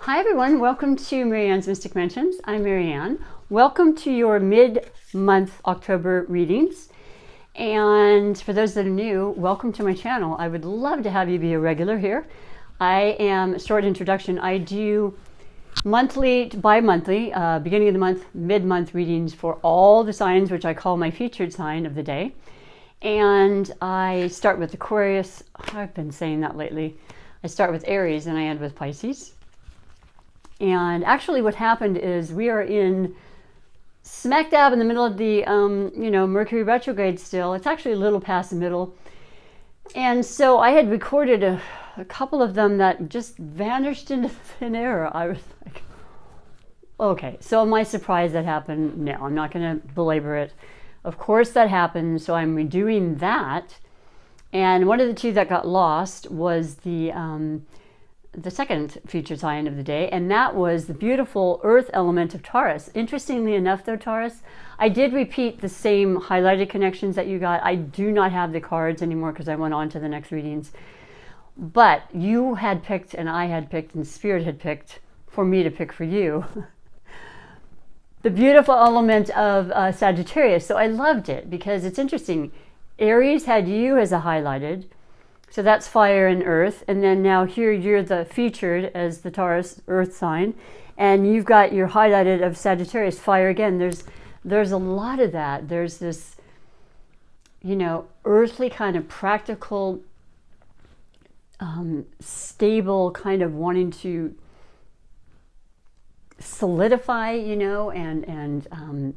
Hi everyone, welcome to Marianne's Mystic Mentions. I'm Marianne. Welcome to your mid-month October readings. And for those that are new, welcome to my channel. I would love to have you be a regular here. I am, short introduction, I do monthly, bi-monthly, beginning of the month, mid-month readings for all the signs, which I call my featured sign of the day. And I start with Aquarius. I've been saying that lately. I start with Aries and I end with Pisces. And actually what happened is we are in smack dab in the middle of the, Mercury Retrogrades still. It's actually a little past the middle. And so I had recorded a couple of them that just vanished into thin air. I was like, okay, so am I surprised that happened? No, I'm not going to belabor it. Of course that happened, so I'm redoing that. And one of the two that got lost was the second featured sign of the day, and that was the beautiful earth element of Taurus. Interestingly enough though, Taurus, I did repeat the same highlighted connections that you got. I do not have the cards anymore because I went on to the next readings. But you had picked, and I had picked, and Spirit had picked for me to pick for you. The beautiful element of Sagittarius. So I loved it because it's interesting. Aries had you as a highlighted. So that's fire and earth. And then now here you're the featured as the Taurus earth sign. And you've got your highlighted of Sagittarius, fire again. There's a lot of that. There's this, earthly kind of practical, stable kind of wanting to solidify, and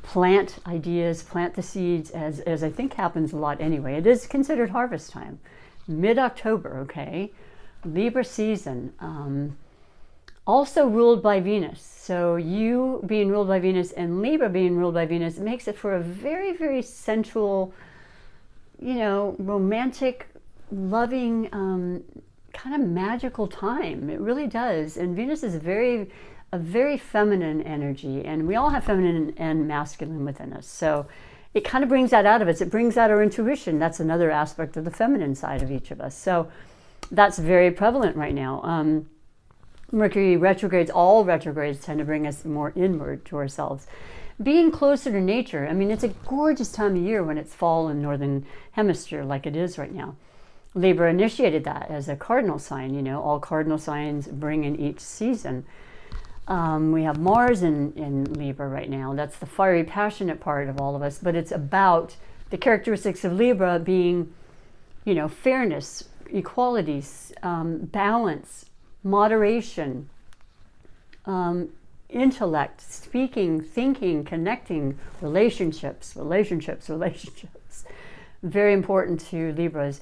plant ideas, plant the seeds as I think happens a lot anyway. It is considered harvest time. Mid-October, okay? Libra season. Also ruled by Venus. So you being ruled by Venus and Libra being ruled by Venus makes it for a very, very sensual, romantic, loving, kind of magical time. It really does. And Venus is a very feminine energy, and we all have feminine and masculine within us. So it kind of brings that out of us. It brings out our intuition. That's another aspect of the feminine side of each of us. So that's very prevalent right now. Mercury retrogrades, all retrogrades tend to bring us more inward to ourselves. Being closer to nature. I mean, it's a gorgeous time of year when it's fall in Northern Hemisphere like it is right now. Libra initiated that as a cardinal sign. All cardinal signs bring in each season. We have Mars in Libra right now. That's the fiery, passionate part of all of us. But it's about the characteristics of Libra being, fairness, equality, balance, moderation, intellect, speaking, thinking, connecting, relationships. Very important to Libras.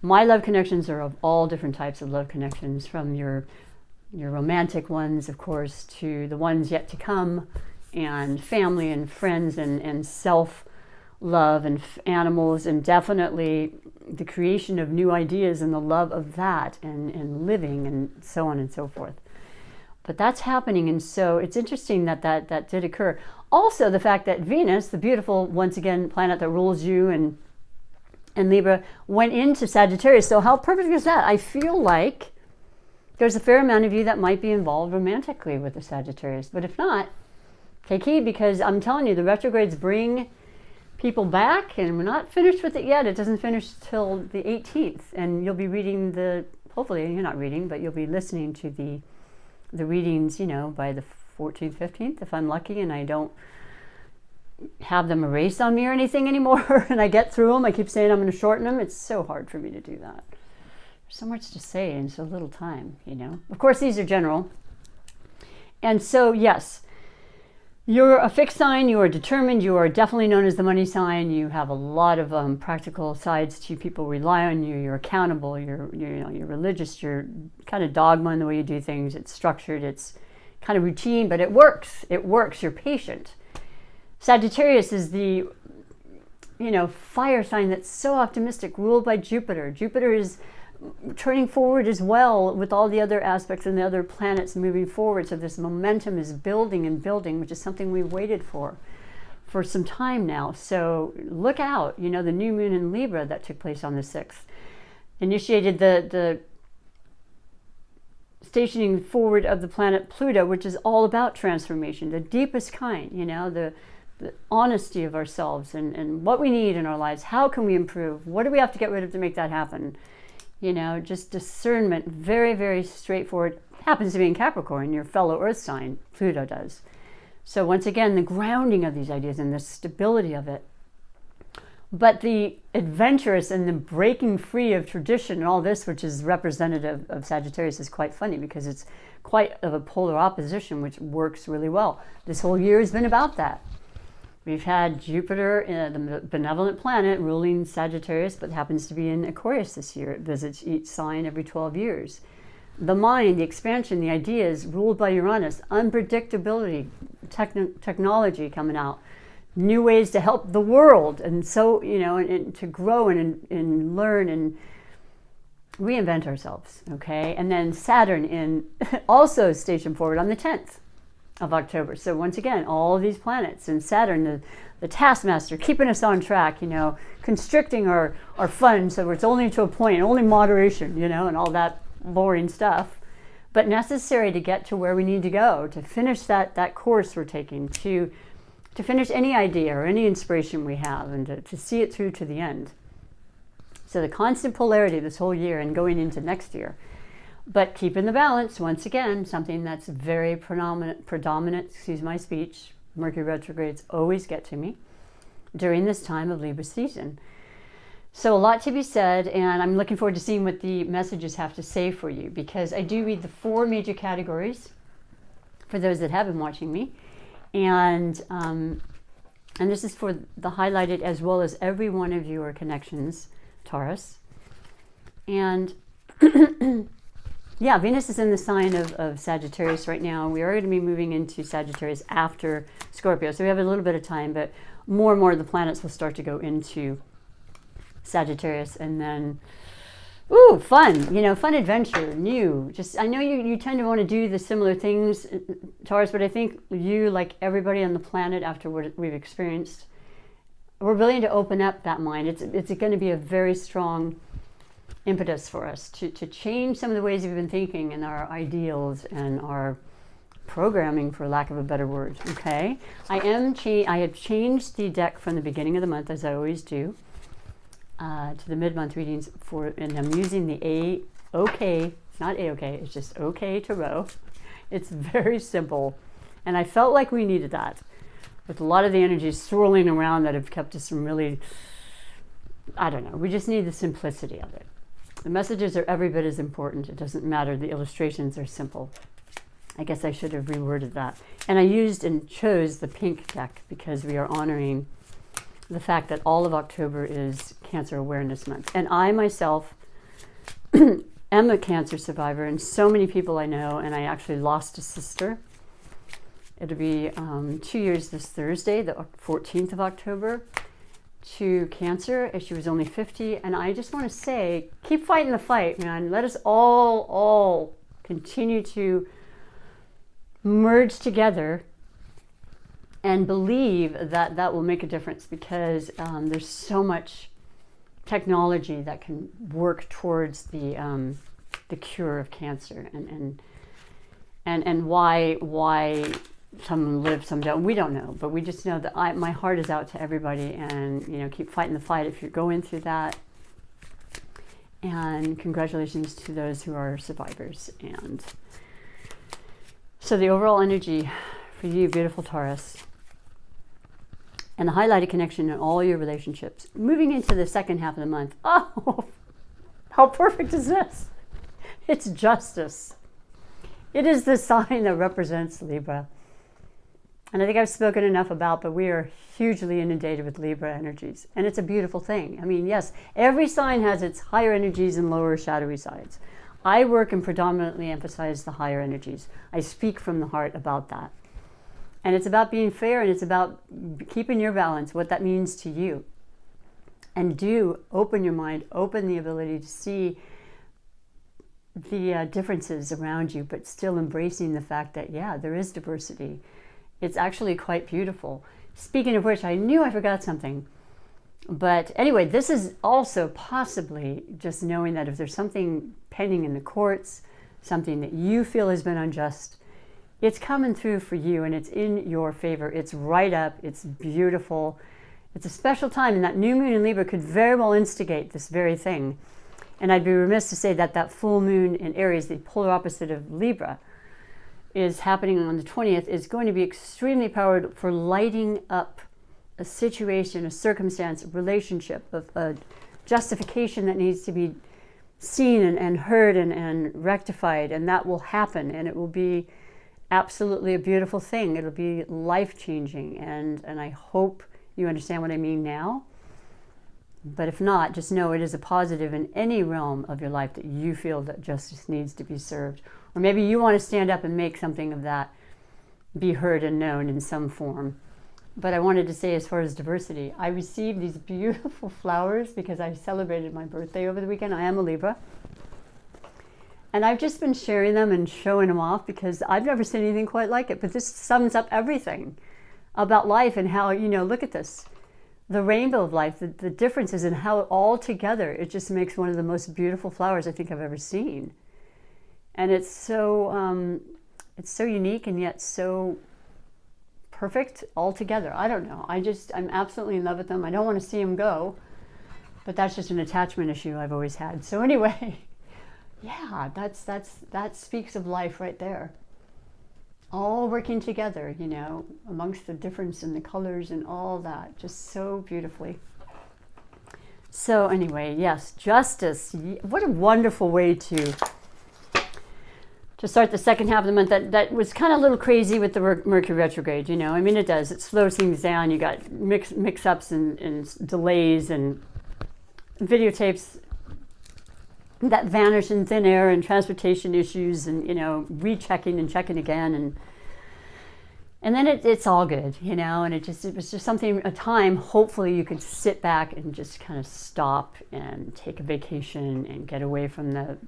My love connections are of all different types of love connections, from your romantic ones, of course, to the ones yet to come, and family and friends and self-love and animals, and definitely the creation of new ideas and the love of that and living and so on and so forth. But that's happening, and so it's interesting that did occur. Also, the fact that Venus, the beautiful, once again, planet that rules you and Libra, went into Sagittarius. So how perfect is that? I feel like there's a fair amount of you that might be involved romantically with the Sagittarius. But if not, take heed, because I'm telling you, the retrogrades bring people back, and we're not finished with it yet. It doesn't finish till the 18th. And you'll be reading hopefully you're not reading, but you'll be listening to the readings, by the 14th, 15th, if I'm lucky, and I don't have them erased on me or anything anymore, and I get through them. I keep saying I'm going to shorten them. It's so hard for me to do that. So much to say in so little time, Of course, these are general. And so, yes, you're a fixed sign, you are determined, you are definitely known as the money sign, you have a lot of practical sides to you. People rely on you, you're accountable, you're religious, you're kind of dogma in the way you do things. It's structured, it's kind of routine, but it works, you're patient. Sagittarius is the, fire sign that's so optimistic, ruled by Jupiter. Jupiter is turning forward as well, with all the other aspects and the other planets moving forward. So this momentum is building and building, which is something we waited for some time now. So look out, the new moon in Libra that took place on the 6th initiated the stationing forward of the planet Pluto, which is all about transformation, the deepest kind, you know, the honesty of ourselves and what we need in our lives. How can we improve? What do we have to get rid of to make that happen? You know, just discernment, very, very straightforward. Happens to be in Capricorn, your fellow Earth sign, Pluto does. So once again, the grounding of these ideas and the stability of it. But the adventurous and the breaking free of tradition and all this, which is representative of Sagittarius, is quite funny because it's quite of a polar opposition, which works really well. This whole year has been about that. We've had Jupiter, the benevolent planet, ruling Sagittarius, but happens to be in Aquarius this year. It visits each sign every 12 years. The mind, the expansion, the ideas, ruled by Uranus, unpredictability, technology coming out, new ways to help the world, and so, you know, and to grow and learn and reinvent ourselves, okay? And then Saturn in also stationed forward on the 10th of October. So once again, all these planets and Saturn, the taskmaster, keeping us on track, you know, constricting our fun so it's only to a point, only moderation, you know, and all that boring stuff, but necessary to get to where we need to go, to finish that course we're taking, to finish any idea or any inspiration we have, and to see it through to the end. So the constant polarity this whole year and going into next year. But keeping the balance, once again, something that's very predominant, excuse my speech, Mercury retrogrades always get to me during this time of Libra season. So a lot to be said, and I'm looking forward to seeing what the messages have to say for you, because I do read the 4 major categories for those that have been watching me. And this is for the highlighted as well as every one of your connections, Taurus. And yeah, Venus is in the sign of Sagittarius right now. We are going to be moving into Sagittarius after Scorpio. So we have a little bit of time, but more and more of the planets will start to go into Sagittarius. And then, ooh, fun, you know, fun adventure, new. Just, I know you tend to want to do the similar things, Taurus, but I think you, like everybody on the planet after what we've experienced, we're willing to open up that mind. It's going to be a very strong impetus for us to change some of the ways we've been thinking and our ideals and our programming, for lack of a better word. Okay, I have changed the deck from the beginning of the month, as I always do, to the mid-month readings and I'm using the OK. It's not A-OK, it's just OK Tarot. It's very simple, and I felt like we needed that with a lot of the energies swirling around that have kept us from really, I don't know, we just need the simplicity of it. The messages are every bit as important. It doesn't matter. The illustrations are simple. I guess I should have reworded that. And I used and chose the pink deck because we are honoring the fact that all of October is Cancer Awareness Month. And I myself am a cancer survivor, and so many people I know, and I actually lost a sister. It'll be 2 years this Thursday, the 14th of October. To cancer, as she was only 50, and I just want to say, keep fighting the fight, man. Let us all continue to merge together and believe that that will make a difference, because there's so much technology that can work towards the cure of cancer, and why some live, some don't. We don't know, but we just know that my heart is out to everybody, and you know, keep fighting the fight if you're going through that. And congratulations to those who are survivors. And so the overall energy for you, beautiful Taurus, and the highlighted connection in all your relationships, moving into the second half of the month. Oh, how perfect is this? It's justice. It is the sign that represents Libra. And I think I've spoken enough about, but we are hugely inundated with Libra energies. And it's a beautiful thing. I mean, yes, every sign has its higher energies and lower shadowy sides. I work and predominantly emphasize the higher energies. I speak from the heart about that. And it's about being fair, and it's about keeping your balance, what that means to you. And do open your mind, open the ability to see the differences around you, but still embracing the fact that, yeah, there is diversity. It's actually quite beautiful. Speaking of which, I knew I forgot something. But anyway, this is also possibly just knowing that if there's something pending in the courts, something that you feel has been unjust, it's coming through for you and it's in your favor. It's right up. It's beautiful. It's a special time, and that new moon in Libra could very well instigate this very thing. And I'd be remiss to say that that full moon in Aries, the polar opposite of Libra, is happening on the 20th, is going to be extremely powered for lighting up a situation, a circumstance, a relationship, a justification that needs to be seen and heard and rectified, and that will happen, and it will be absolutely a beautiful thing. It'll be life-changing, and I hope you understand what I mean now. But if not, just know it is a positive in any realm of your life that you feel that justice needs to be served. Or maybe you want to stand up and make something of that be heard and known in some form. But I wanted to say, as far as diversity, I received these beautiful flowers because I celebrated my birthday over the weekend. I am a Libra. And I've just been sharing them and showing them off because I've never seen anything quite like it. But this sums up everything about life and how, look at this. The rainbow of life, the differences in how all together, it just makes one of the most beautiful flowers I think I've ever seen. And it's so unique and yet so perfect all together. I don't know. I'm absolutely in love with them. I don't want to see them go, but that's just an attachment issue I've always had. So anyway, yeah, that speaks of life right there. All working together, amongst the difference in the colors and all that, just so beautifully. So anyway, yes, justice. What a wonderful way to start the second half of the month. That was kind of a little crazy with the Mercury retrograde, I mean, it does. It slows things down. You got mix-ups and delays and videotapes that vanish in thin air and transportation issues and, rechecking and checking again. And then it's all good, and it was just something, a time, hopefully you could sit back and just kind of stop and take a vacation and get away from the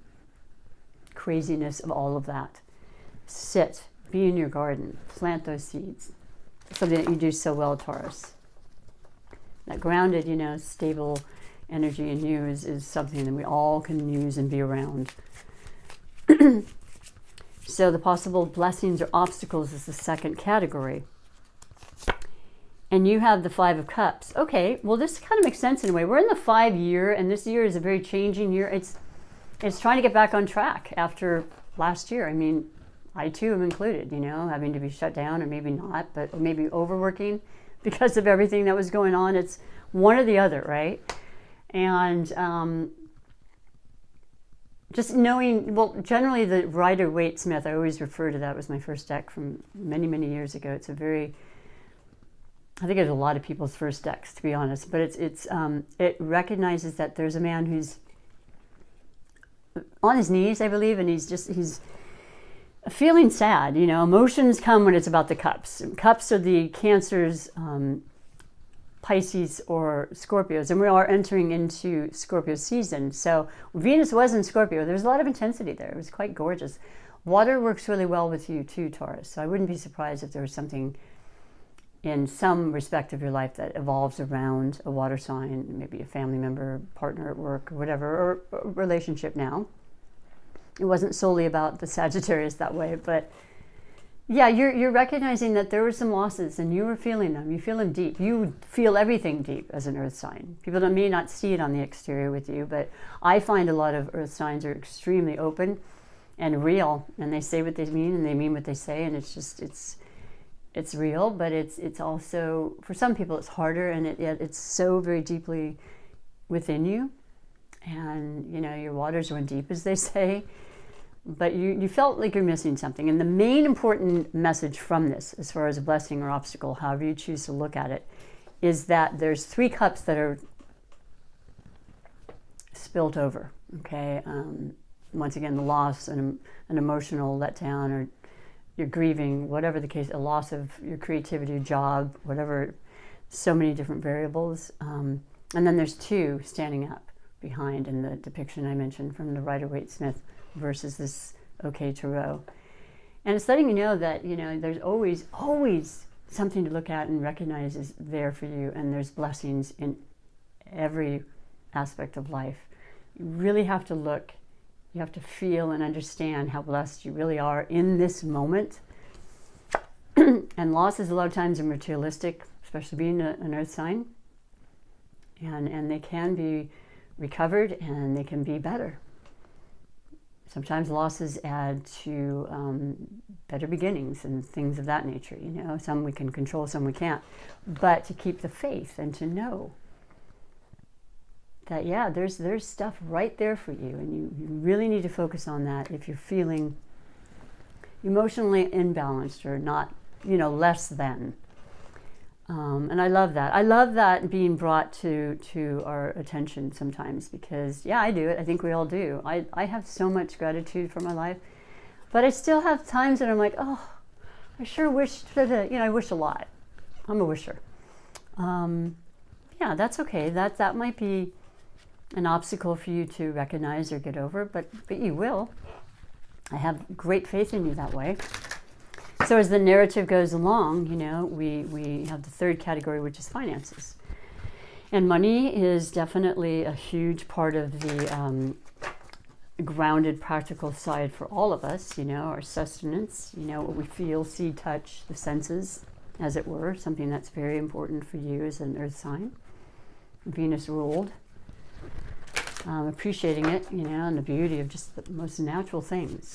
craziness of all of that. Sit, be in your garden, plant those seeds. Something that you do so well, Taurus. That grounded, stable energy in you is something that we all can use and be around. So the possible blessings or obstacles is the second category. And you have the Five of Cups. Okay, well, this kind of makes sense in a way. We're in the 5-year, and this year is a very changing year. It's trying to get back on track after last year. I mean, I too am included, having to be shut down, or maybe not, but maybe overworking because of everything that was going on. It's one or the other, right? And just knowing, well, generally the Rider-Waite-Smith, I always refer to that, was my first deck from many, many years ago. It's I think it's a lot of people's first decks, to be honest, but it recognizes that there's a man who's on his knees, I believe, and he's feeling sad. Emotions come when it's about the cups. Cups are the Cancers, Pisces, or Scorpios, and we are entering into Scorpio season. So Venus was in Scorpio. There's a lot of intensity there. It was quite gorgeous. Water works really well with you too, Taurus. So I wouldn't be surprised if there was something in some respect of your life that evolves around a water sign, maybe a family member, partner at work, or whatever, or a relationship now. It wasn't solely about the Sagittarius that way, but yeah, you're recognizing that there were some losses and you were feeling them. You feel them deep. You feel everything deep as an earth sign. People may not see it on the exterior with you, but I find a lot of earth signs are extremely open and real, and they say what they mean and they mean what they say, and it's real, but it's also, for some people it's harder, and it's so very deeply within you, and your waters run deep, as they say. But you felt like you're missing something. And the main important message from this, as far as a blessing or obstacle, however you choose to look at it, is that there's 3 cups that are spilt over, okay? Once again, the loss and an emotional letdown, or you're grieving, whatever the case, a loss of your creativity, job, whatever, so many different variables. And then there's 2 standing up behind in the depiction I mentioned from the Rider-Waite-Smith versus this Tarot. And it's letting you know that, there's always something to look at and recognize is there for you, and there's blessings in every aspect of life. You really have to look You have to feel and understand how blessed you really are in this moment. And losses a lot of times are materialistic, especially being an earth sign. And they can be recovered and they can be better. Sometimes losses add to better beginnings and things of that nature. You know, some we can control, some we can't. But to keep the faith and to know that, yeah, there's stuff right there for you, and you really need to focus on that if you're feeling emotionally imbalanced or not, you know, less than. And I love that. I love that being brought to our attention sometimes, because, yeah, I do it. I think we all do. I have so much gratitude for my life, but I still have times that I'm like, oh, I sure wish I wish a lot. I'm a wisher. Yeah, that's okay. That might be an obstacle for you to recognize or get over, but you will. I have great faith in you that way. So as the narrative goes along, you know, we have the third category, which is finances. And money is definitely a huge part of the grounded, practical side for all of us, you know, our sustenance, you know, what we feel, see, touch, the senses, as it were, something that's very important for you as an earth sign, Venus ruled. Appreciating it, you know, and the beauty of just the most natural things.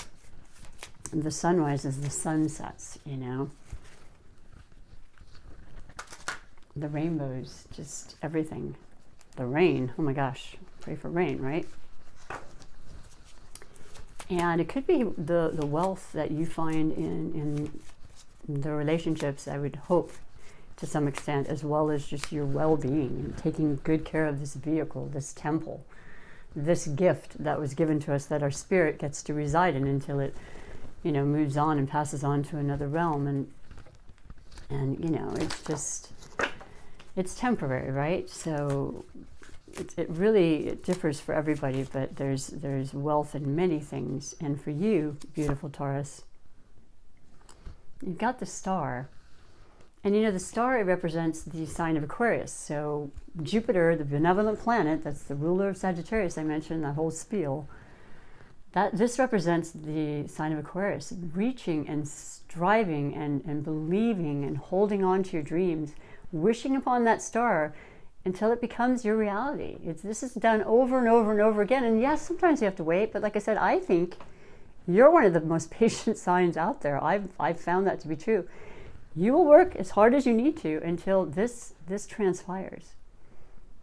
The sun rises, the sun sets, you know. The rainbows, just everything. The rain, oh my gosh, pray for rain, right? And it could be the wealth that you find in the relationships, I would hope, to some extent, as well as just your well-being and taking good care of this vehicle, this temple, this gift that was given to us that our spirit gets to reside in until it, you know, moves on and passes on to another realm. And you know, it's temporary, right? So it really differs for everybody, but there's wealth in many things. And for you, beautiful Taurus, you've got the star. And you know, the star, it represents the sign of Aquarius. So Jupiter, the benevolent planet, that's the ruler of Sagittarius, I mentioned, that whole spiel, this represents the sign of Aquarius, reaching and striving and believing and holding on to your dreams, wishing upon that star until it becomes your reality. This is done over and over and over again. And yes, sometimes you have to wait, but like I said, I think you're one of the most patient signs out there. I've found that to be true. You will work as hard as you need to until this transpires.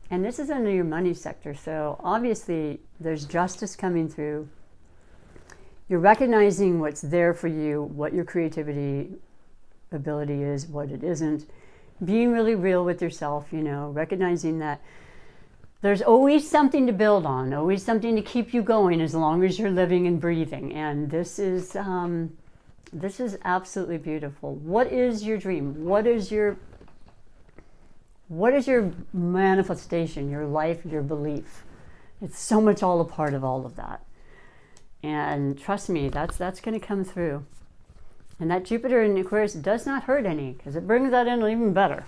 And this is under your money sector, so obviously there's justice coming through. You're recognizing what's there for you, what your creativity ability is, what it isn't. Being really real with yourself, you know, recognizing that there's always something to build on, always something to keep you going as long as you're living and breathing. And this is absolutely beautiful. What is your dream? What is your manifestation, your life, your belief? It's so much all a part of all of that. And trust me, that's going to come through. And that Jupiter in Aquarius does not hurt any, because it brings that in even better.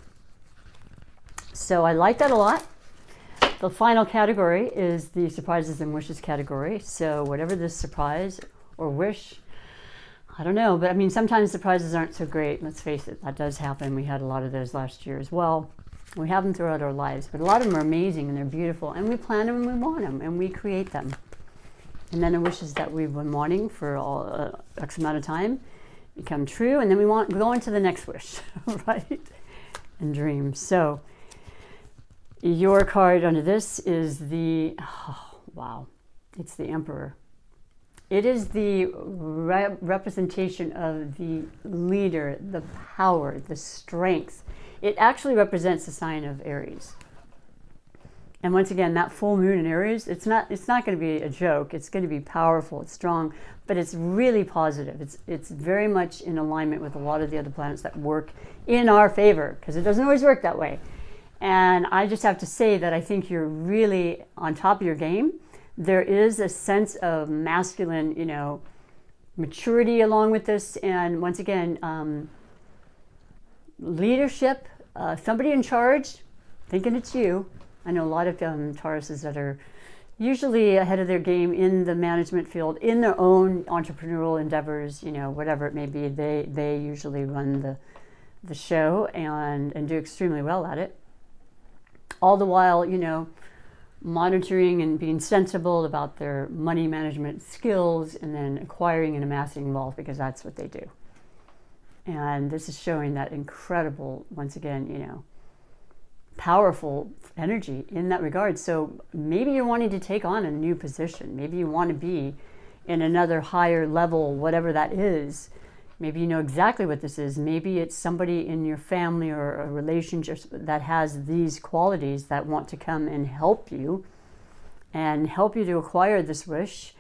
So I like that a lot. The final category is the surprises and wishes category. So whatever this surprise or wish, I don't know, but I mean, sometimes surprises aren't so great. Let's face it, that does happen. We had a lot of those last year as well. We have them throughout our lives, but a lot of them are amazing and they're beautiful, and we plan them and we want them and we create them. And then the wishes that we've been wanting for X amount of time become true, and then we go on to the next wish, right? And dreams. So your card under this is it's the Emperor. It is the representation of the leader, the power, the strength. It actually represents the sign of Aries. And once again, that full moon in Aries, it's not going to be a joke. It's going to be powerful, it's strong, but it's really positive. It's very much in alignment with a lot of the other planets that work in our favor, because it doesn't always work that way. And I just have to say that I think you're really on top of your game. There is a sense of masculine, you know, maturity along with this. And once again, leadership, somebody in charge, thinking it's you. I know a lot of Tauruses that are usually ahead of their game in the management field, in their own entrepreneurial endeavors, you know, whatever it may be. They usually run the show and do extremely well at it. All the while, you know, monitoring and being sensible about their money management skills, and then acquiring and amassing wealth, because that's what they do. And this is showing that incredible, once again, you know, powerful energy in that regard. So maybe you're wanting to take on a new position. Maybe you want to be in another higher level, whatever that is. Maybe you know exactly what this is. Maybe it's somebody in your family or a relationship that has these qualities that want to come and help you to acquire this wish,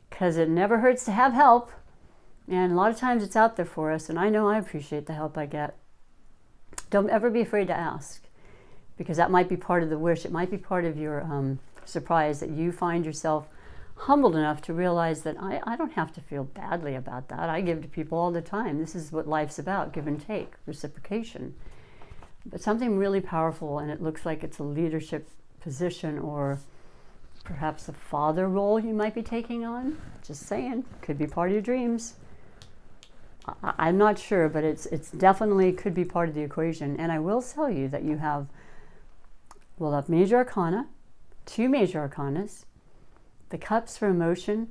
because it never hurts to have help. And a lot of times it's out there for us, and I know I appreciate the help I get. Don't ever be afraid to ask, because that might be part of the wish. It might be part of your surprise, that you find yourself humbled enough to realize that I don't have to feel badly about that. I give to people all the time. This is what life's about, give and take, reciprocation. But something really powerful, and it looks like it's a leadership position, or perhaps a father role you might be taking on. Just saying, could be part of your dreams. I'm not sure, but it's definitely could be part of the equation. And I will tell you that you have, we'll have major arcana, 2 major arcanas, the cups for emotion,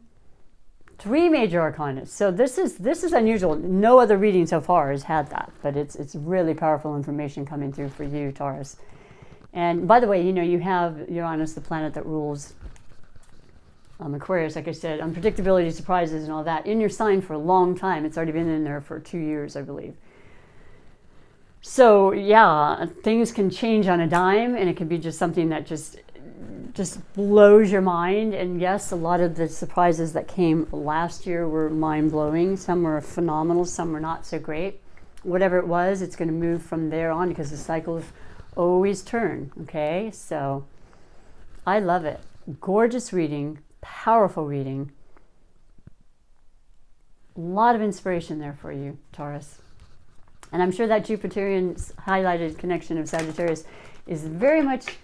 3 major arcanas. So this is unusual. No other reading so far has had that, but it's really powerful information coming through for you, Taurus. And by the way, you know, you have Uranus, the planet that rules Aquarius, like I said, unpredictability, surprises, and all that, in your sign for a long time. It's already been in there for 2 years, I believe. So yeah, things can change on a dime, and it can be just something that just blows your mind. And yes, a lot of the surprises that came last year were mind-blowing. Some were phenomenal, some were not so great. Whatever it was, it's going to move from there on, because the cycles always turn, okay? So I love it. Gorgeous reading, powerful reading. A lot of inspiration there for you, Taurus. And I'm sure that Jupiterian highlighted connection of Sagittarius is very much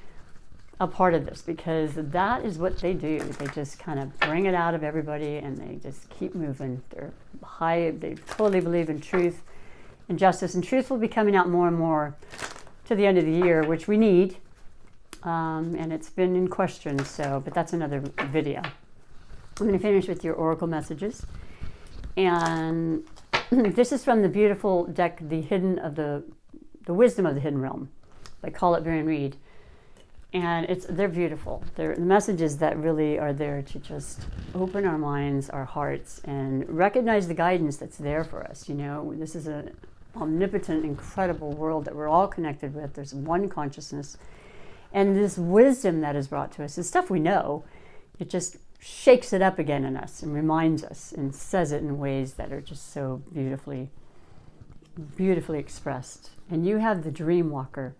a part of this, because that is what they do. They just kind of bring it out of everybody, and they just keep moving. They totally believe in truth and justice, and truth will be coming out more and more to the end of the year, which we need. And it's been in question, but that's another video. I'm going to finish with your oracle messages. And this is from the beautiful deck, the Wisdom of the Hidden Realm. They call it Varian Reed. And they're beautiful. They're the messages that really are there to just open our minds, our hearts, and recognize the guidance that's there for us. You know, this is an omnipotent, incredible world that we're all connected with. There's one consciousness. And this wisdom that is brought to us is stuff we know. It just shakes it up again in us and reminds us and says it in ways that are just so beautifully expressed. And you have the Dream Walker.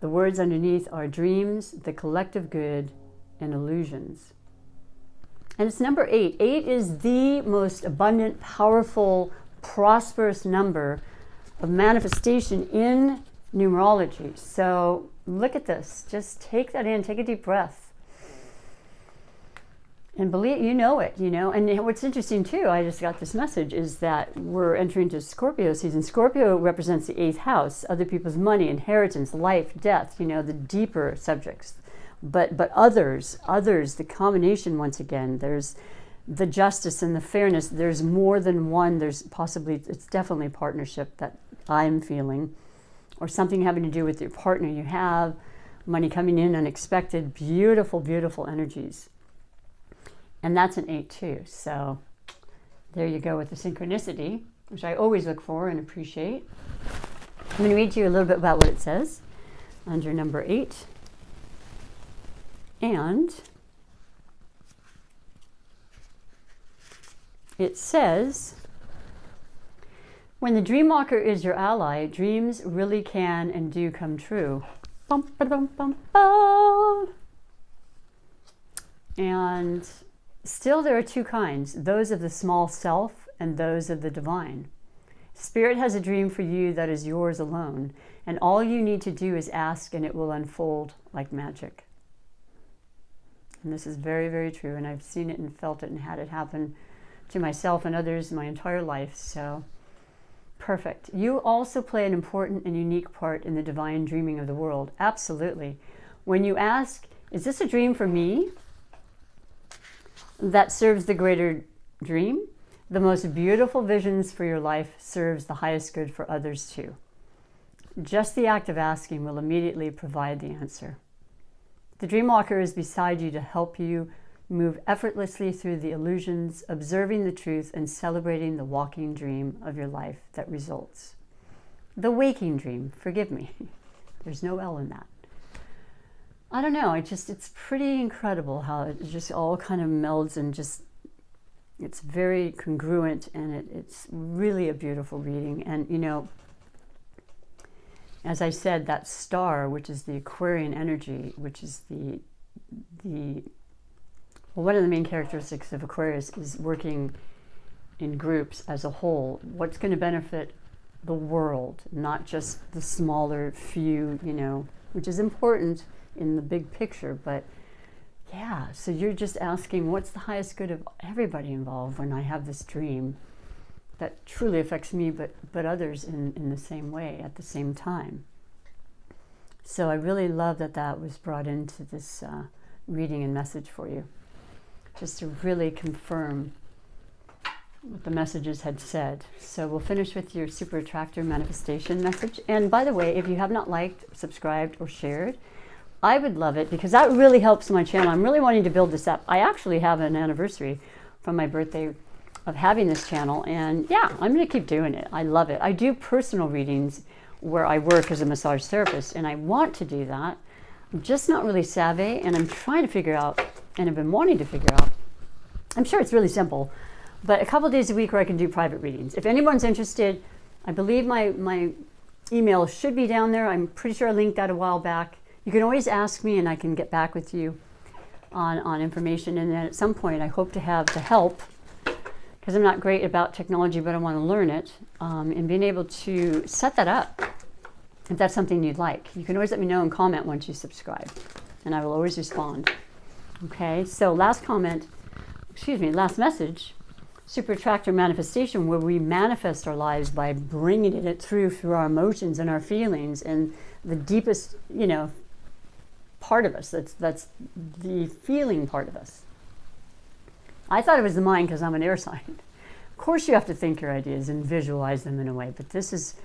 The words underneath are dreams, the collective good, and illusions. And it's number 8. 8 is the most abundant, powerful, prosperous number of manifestation in numerology. So look at this. Just take that in. Take a deep breath. And believe, you know it, you know. And what's interesting too, I just got this message, is that we're entering into Scorpio season. Scorpio represents the 8th house, other people's money, inheritance, life, death, you know, the deeper subjects. But others, the combination, once again, there's the justice and the fairness. There's more than one. There's possibly, it's definitely partnership that I'm feeling, or something having to do with your partner you have, money coming in unexpected, beautiful, beautiful energies. And that's an 8 too. So there you go with the synchronicity, which I always look for and appreciate. I'm going to read to you a little bit about what it says under number 8. And it says, when the dream walker is your ally, dreams really can and do come true. Bum, ba-dum, bum, bum. And still there are 2 kinds, those of the small self and those of the divine. Spirit has a dream for you that is yours alone, and all you need to do is ask and it will unfold like magic. And this is very, very true. And I've seen it and felt it and had it happen to myself and others my entire life. So perfect. You also play an important and unique part in the divine dreaming of the world. Absolutely. When you ask, is this a dream for me that serves the greater dream? The most beautiful visions for your life serves the highest good for others too. Just the act of asking will immediately provide the answer. The dream walker is beside you to help you move effortlessly through the illusions, observing the truth and celebrating the walking dream of your life that results. The waking dream, forgive me. There's no L in that. I don't know, it's pretty incredible how it just all kind of melds and just, it's very congruent, and it's really a beautiful reading. And you know, as I said, that star, which is the Aquarian energy, which is well, one of the main characteristics of Aquarius is working in groups as a whole. What's going to benefit the world, not just the smaller few, you know, which is important in the big picture. But yeah, so you're just asking, what's the highest good of everybody involved when I have this dream that truly affects me, but others in the same way at the same time. So I really love that was brought into this reading and message for you, just to really confirm what the messages had said. So we'll finish with your Super Attractor manifestation message. And by the way, if you have not liked, subscribed, or shared, I would love it, because that really helps my channel. I'm really wanting to build this up. I actually have an anniversary from my birthday of having this channel, and yeah, I'm going to keep doing it. I love it. I do personal readings where I work as a massage therapist, and I want to do that. I'm just not really savvy, and I'm trying to figure out, and I've been wanting to figure out. I'm sure it's really simple, but a couple days a week where I can do private readings. If anyone's interested, I believe my email should be down there. I'm pretty sure I linked that a while back. You can always ask me, and I can get back with you on information. And then at some point, I hope to have the help, because I'm not great about technology, but I want to learn it, and being able to set that up, if that's something you'd like. You can always let me know and comment once you subscribe, and I will always respond. Okay, so last message, Super Attractor manifestation, where we manifest our lives by bringing it through our emotions and our feelings, and the deepest, you know, part of us, that's the feeling part of us. I thought it was the mind because I'm an air sign. Of course you have to think your ideas and visualize them in a way, but this is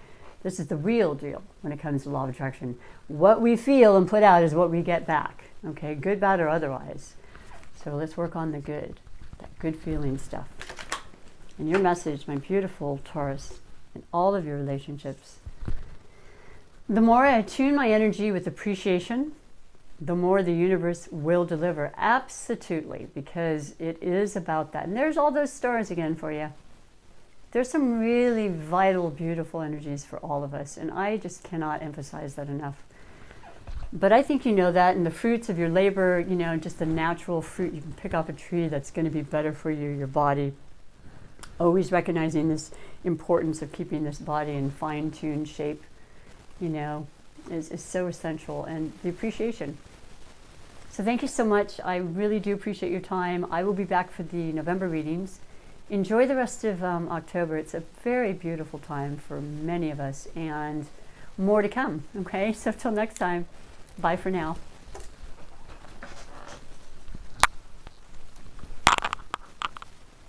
the real deal when it comes to law of attraction. What we feel and put out is what we get back, okay? Good, bad, or otherwise. So let's work on the good, that good feeling stuff. And your message, my beautiful Taurus, in all of your relationships. The more I attune my energy with appreciation, the more the universe will deliver. Absolutely, because it is about that. And there's all those stars again for you. There's some really vital, beautiful energies for all of us, and I just cannot emphasize that enough. But I think you know that, and the fruits of your labor, you know, just the natural fruit you can pick off a tree that's going to be better for you, your body. Always recognizing this importance of keeping this body in fine-tuned shape, you know, is so essential, and the appreciation. So thank you so much. I really do appreciate your time. I will be back for the November readings. Enjoy the rest of October. It's a very beautiful time for many of us, and more to come. Okay, so till next time, bye for now.